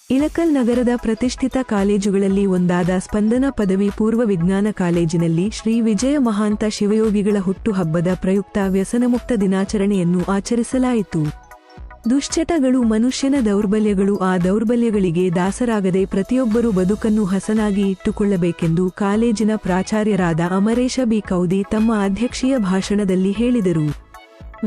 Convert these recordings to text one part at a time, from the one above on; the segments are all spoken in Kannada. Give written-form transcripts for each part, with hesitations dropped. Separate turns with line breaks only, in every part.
ಇಳಕಲ್ ನಗರದ ಪ್ರತಿಷ್ಠಿತ ಕಾಲೇಜುಗಳಲ್ಲಿ ಒಂದಾದ ಸ್ಪಂದನ ಪದವಿ ಪೂರ್ವ ವಿಜ್ಞಾನ ಕಾಲೇಜಿನಲ್ಲಿ ಶ್ರೀ ವಿಜಯ ಮಹಾಂತ ಶಿವಯೋಗಿಗಳ ಹುಟ್ಟುಹಬ್ಬದ ಪ್ರಯುಕ್ತ ವ್ಯಸನಮುಕ್ತ ದಿನಾಚರಣೆಯನ್ನು ಆಚರಿಸಲಾಯಿತು. ದುಶ್ಚಟಗಳು ಮನುಷ್ಯನ ದೌರ್ಬಲ್ಯಗಳು. ಆ ದೌರ್ಬಲ್ಯಗಳಿಗೆ ದಾಸರಾಗದೆ ಪ್ರತಿಯೊಬ್ಬರೂ ಬದುಕನ್ನು ಹಸನಾಗಿ ಇಟ್ಟುಕೊಳ್ಳಬೇಕೆಂದು ಕಾಲೇಜಿನ ಪ್ರಾಚಾರ್ಯರಾದ ಅಮರೇಶ ಬಿ ಕೌದಿ ತಮ್ಮ ಅಧ್ಯಕ್ಷೀಯ ಭಾಷಣದಲ್ಲಿ ಹೇಳಿದರು.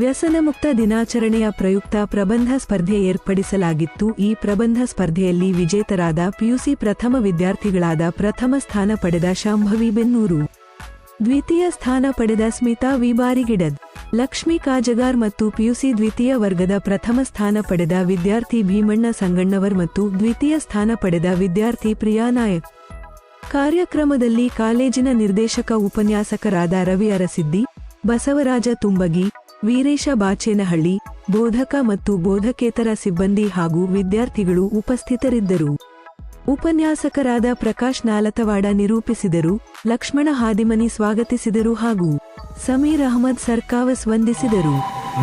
ವ್ಯಸನಮುಕ್ತ ದಿನಾಚರಣೆಯ ಪ್ರಯುಕ್ತ ಪ್ರಬಂಧ ಸ್ಪರ್ಧೆ ಏರ್ಪಡಿಸಲಾಗಿತ್ತು. ಈ ಪ್ರಬಂಧ ಸ್ಪರ್ಧೆಯಲ್ಲಿ ವಿಜೇತರಾದ ಪಿಯುಸಿ ಪ್ರಥಮ ವಿದ್ಯಾರ್ಥಿಗಳಾದ ಪ್ರಥಮ ಸ್ಥಾನ ಪಡೆದ ಶಾಂಭವಿ ಬೆನ್ನೂರು, ದ್ವಿತೀಯ ಸ್ಥಾನ ಪಡೆದ ಸ್ಮಿತಾ ವಿ ಬಾರಿಗಿಡದ್, ಲಕ್ಷ್ಮೀ ಕಾಜಗಾರ್ ಮತ್ತು ಪಿಯುಸಿ ದ್ವಿತೀಯ ವರ್ಗದ ಪ್ರಥಮ ಸ್ಥಾನ ಪಡೆದ ವಿದ್ಯಾರ್ಥಿ ಭೀಮಣ್ಣ ಸಂಗಣ್ಣವರ್ ಮತ್ತು ದ್ವಿತೀಯ ಸ್ಥಾನ ಪಡೆದ ವಿದ್ಯಾರ್ಥಿ ಪ್ರಿಯಾ ನಾಯಕ್. ಕಾರ್ಯಕ್ರಮದಲ್ಲಿ ಕಾಲೇಜಿನ ನಿರ್ದೇಶಕ ಉಪನ್ಯಾಸಕರಾದ ರವಿ ಅರಸಿದ್ದಿ, ಬಸವರಾಜ ತುಂಬಗಿ, ವೀರೇಶ ಬಾಚೇನಹಳ್ಳಿ, ಬೋಧಕ ಮತ್ತು ಬೋಧಕೇತರ ಸಿಬ್ಬಂದಿ ಹಾಗೂ ವಿದ್ಯಾರ್ಥಿಗಳು ಉಪಸ್ಥಿತರಿದ್ದರು. ಉಪನ್ಯಾಸಕರಾದ ಪ್ರಕಾಶ್ ನಾಲತವಾಡ ನಿರೂಪಿಸಿದರು, ಲಕ್ಷ್ಮಣ ಹಾದಿಮನಿ ಸ್ವಾಗತಿಸಿದರು ಹಾಗೂ ಸಮೀರ್ ಅಹಮದ್ ಸರ್ಕಾವಸ್ ವಂದಿಸಿದರು.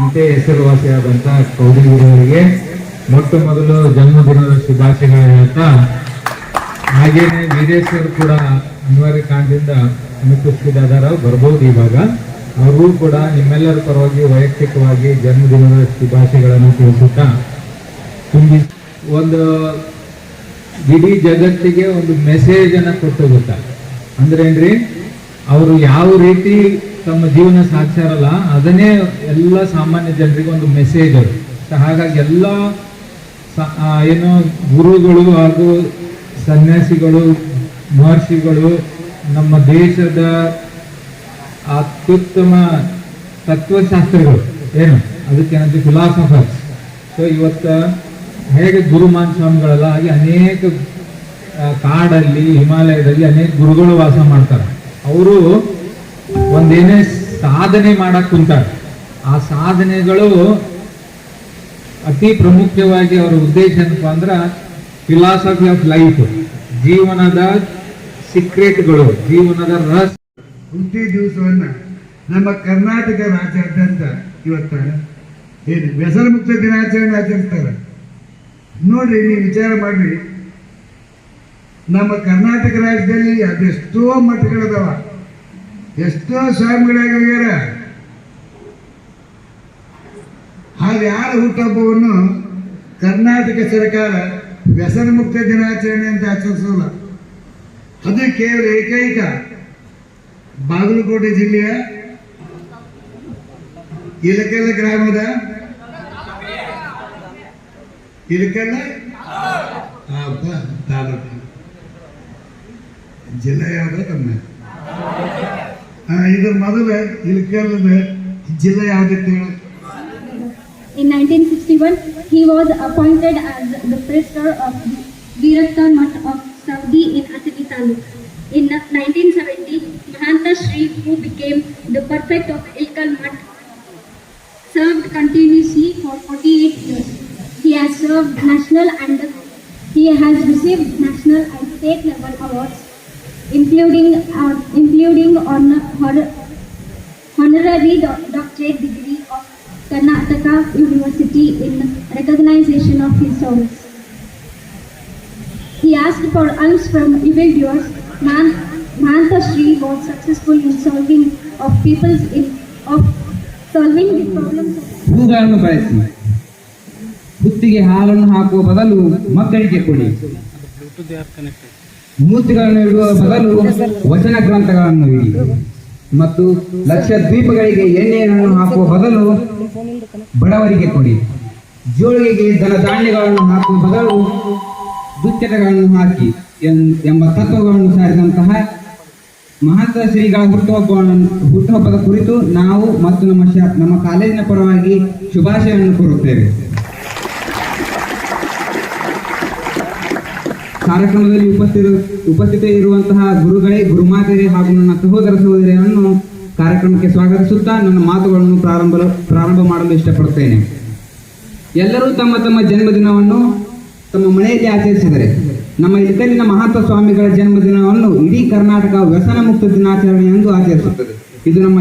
ಅಂತೆ ಹೆಸರುವಾಸಿಯಾದಂತಹ ಕೌದಿಯವರಿಗೆ ಮೊಟ್ಟ ಮೊದಲು ಜನ್ಮದಿನದ ಶುಭಾಶಯಗಳು ಹೇಳ್ತಾ, ಹಾಗೇನೆ ವೀರೇಶ್ವರ್ ಕೂಡ ಅನಿವಾರ್ಯ ಕಾರಣದಿಂದ ಅನುಪಸ್ಥಿತರಾದ ಬರ್ಬೋದು. ಇವಾಗ ಅವರು ಕೂಡ ನಿಮ್ಮೆಲ್ಲರ ಪರವಾಗಿ ವೈಯಕ್ತಿಕವಾಗಿ ಜನ್ಮದಿನದ ಶುಭಾಶಯಗಳನ್ನು ತಿಳಿಸುತ್ತಾ ತುಂಬಿ ಒಂದು ಇಡೀ ಜಗತ್ತಿಗೆ ಒಂದು ಮೆಸೇಜ್ ಅನ್ನ ಕೊಟ್ಟು ಗೊತ್ತಾ ಅಂದ್ರೇನ್ರಿ, ಅವರು ಯಾವ ರೀತಿ ತಮ್ಮ ಜೀವನ ಸಾಧಿಸಾರಲ್ಲ ಅದನ್ನೇ ಎಲ್ಲ ಸಾಮಾನ್ಯ ಜನರಿಗೆ ಒಂದು ಮೆಸೇಜ್ ಅದು. ಹಾಗಾಗಿ ಎಲ್ಲ ಏನು ಗುರುಗಳು ಹಾಗೂ ಸನ್ಯಾಸಿಗಳು, ಮಹರ್ಷಿಗಳು, ನಮ್ಮ ದೇಶದ ಅತ್ಯುತ್ತಮ ತತ್ವಶಾಸ್ತ್ರಿಗಳು ಏನು ಅದಕ್ಕೇನಂತ ಫಿಲಾಸಫರ್ಸ್. ಸೊ ಇವತ್ತು ಹೇಗೆ ಗುರುಮಾನ್ ಸ್ವಾಮಿಗಳೆಲ್ಲ ಹಾಗೆ ಅನೇಕ ಕಾಡಲ್ಲಿ ಹಿಮಾಲಯದಲ್ಲಿ ಅನೇಕ ಗುರುಗಳು ವಾಸ ಮಾಡ್ತಾರೆ. ಅವರು ಒಂದೇನೇ ಸಾಧನೆ ಮಾಡಕ್ ಕುಂತಾರೆ. ಆ ಸಾಧನೆಗಳು ಅತಿ ಪ್ರಮುಖವಾಗಿ ಅವರ ಉದ್ದೇಶ ಏನಪ್ಪಾ ಅಂದ್ರೆ ಫಿಲಾಸಫಿ ಆಫ್ ಲೈಫ್, ಜೀವನದ ಸೀಕ್ರೆಟ್ಗಳು, ಜೀವನದ ರಹಸ್ಯ.
ಹುಟ್ಟಿ ದಿವಸವನ್ನ ನಮ್ಮ ಕರ್ನಾಟಕ ರಾಜ್ಯಾದ್ಯಂತ ಇವತ್ತು ಏನು ವ್ಯಸನ ಮುಕ್ತ ದಿನಾಚರಣೆ ಆಚರಿಸ್ತಾರೆ. ನೋಡ್ರಿ, ನೀವು ವಿಚಾರ ಮಾಡ್ರಿ, ನಮ್ಮ ಕರ್ನಾಟಕ ರಾಜ್ಯದಲ್ಲಿ ಅದೆಷ್ಟೋ ಮಠಗಳದಾವ, ಎಷ್ಟೋ ಸ್ವಾಮಿಗಳಾಗ್ಯಾರ. ಹಾಗೆ ಯಾರ ಹುಟ್ಟುಹಬ್ಬವನ್ನು ಕರ್ನಾಟಕ ಸರ್ಕಾರ ವ್ಯಸನ ಮುಕ್ತ ದಿನಾಚರಣೆ ಅಂತ ಆಚರಿಸೋಲ್ಲ. ಅದು ಕೇವಲ ಏಕೈಕ ಬಾಗಲಕೋಟೆ ಜಿಲ್ಲೆಯ ಇಳಕಲ್ ಗ್ರಾಮದ ಇಳಕಲ್ ತಾಲೂಕು ಜಿಲ್ಲೆ ಯಾವ್ದು ತಮ್ಮ ಇದ್ರ ಮೊದಲ ಇಳಕಲ್ಲದ ಜಿಲ್ಲೆ ಯಾವ್ದಿತ್ತು ಹೇಳಿ?
In 1961, he was appointed as the president of the Virattan Mutt of Saudi in Ateli Taluk. In 1970, Mahanta Shri, who became the prefect of Ilkal Mutt, served continuously for 48 years. He has served national and he has received national and state level awards, including honorary doctorate degree of Karnataka University in recognition of his service. He asked for alms from evildoers. Mahanta Shri was successful in solving the problems.
ಹೂಗಳನ್ನು ಬಯಸಿ ಬುತ್ತಿಗೆ ಹಾಲನ್ನು ಹಾಕುವ ಬದಲು ಮಕ್ಕಳಿಗೆ ಕೊಡಿ. ಮೂರ್ತಿಗಳನ್ನು ಇಡುವ ಬದಲು ವಚನ ಗ್ರಂಥಗಳನ್ನು ಇಡಿ ಮತ್ತು ಲಕ್ಷ ದ್ವೀಪಗಳಿಗೆ ಎಣ್ಣೆಯನ್ನು ಹಾಕುವ ಬದಲು ಬಡವರಿಗೆ ಕೊಡಿ. ಜೋಳಿಗೆಗೆ ಧನಧಾನ್ಯಗಳನ್ನು ಹಾಕುವ ಬದಲು ದುಶ್ಚಟಗಳನ್ನು ಹಾಕಿ ಎಂಬ ತತ್ವಗಳನ್ನು ಸಾರಿದಂತಹ ಮಹಾಂತ ಶ್ರೀಗಳ ಹುಟ್ಟುಹಬ್ಬದ ಕುರಿತು ನಾವು ಮತ್ತು ನಮ್ಮ ಕಾಲೇಜಿನ ಪರವಾಗಿ ಶುಭಾಶಯವನ್ನು ಕೋರುತ್ತೇವೆ. ಕಾರ್ಯಕ್ರಮದಲ್ಲಿ ಉಪಸ್ಥಿತ ಇರುವಂತಹ ಗುರುಗಳೇ, ಗುರುಮಾತೆಯರೇ ಹಾಗೂ ನನ್ನ ಸಹೋದರ ಸಹೋದರಿಯರನ್ನು ಕಾರ್ಯಕ್ರಮಕ್ಕೆ ಸ್ವಾಗತಿಸುತ್ತಾ ನನ್ನ ಮಾತುಗಳನ್ನು ಪ್ರಾರಂಭ ಮಾಡಲು ಇಷ್ಟಪಡುತ್ತೇನೆ. ಎಲ್ಲರೂ ತಮ್ಮ ತಮ್ಮ ಜನ್ಮದಿನವನ್ನು ತಮ್ಮ ಮನೆಯಲ್ಲಿ ಆಚರಿಸಿದರೆ ನಮ್ಮ ಇಳಕಲ್ಲಿನ ಮಹಾಂತ ಸ್ವಾಮಿಗಳ ಜನ್ಮದಿನವನ್ನು ಇಡೀ ಕರ್ನಾಟಕ ವ್ಯಸನ ಮುಕ್ತ ದಿನಾಚರಣೆ ಎಂದು ಆಚರಿಸುತ್ತದೆ. ಇದು ನಮ್ಮ